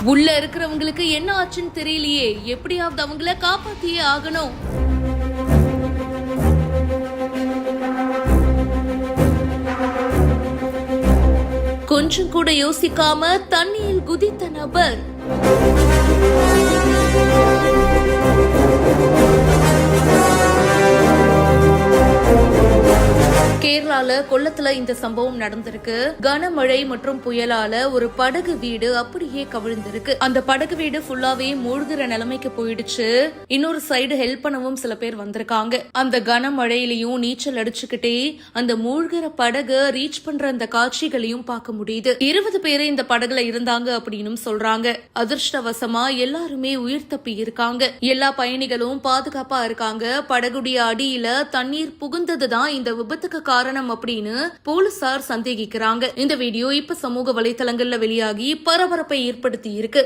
உள்ள இருக்கிறவங்களுக்கு என்ன ஆச்சுன்னு தெரியலையே, எப்படியாவது அவங்கள காப்பாத்தியே ஆகணும். கொஞ்சம் கூட யோசிக்காம தண்ணியில் குதித்த நபர். கேரளால கொல்லத்துல இந்த சம்பவம் நடந்திருக்கு. கனமழை மற்றும் புயலால ஒரு படகு வீடு அப்படியே கவிழ்ந்திருக்கு. அந்த படகு வீடு ஃபுல்லாவே மூழ்கிற நிலைமைக்கு போயிடுச்சு. இன்னொரு சைடு ஹெல்ப் பண்ணவும் சில பேர் வந்திருக்காங்க. அந்த கனமழையிலையும் நீச்சல் அடிச்சுக்கிட்டே அந்த மூழ்கிற படகு ரீச் பண்ற அந்த காட்சிகளையும் பார்க்க முடியுது. 20 பேரு இந்த படகுல இருந்தாங்க அப்படின்னு சொல்றாங்க. அதிர்ஷ்டவசமா எல்லாருமே உயிர் தப்பி இருக்காங்க. எல்லா பயணிகளும் பாதுகாப்பா இருக்காங்க. படகுடைய அடியில தண்ணீர் புகுந்ததுதான் இந்த விபத்துக்கு காரணம் அப்படின்னு போலீசார் சந்தேகிக்கிறாங்க. இந்த வீடியோ இப்ப சமூக வலைதளங்கள்ல வெளியாகி பரபரப்பை ஏற்படுத்தி இருக்கு.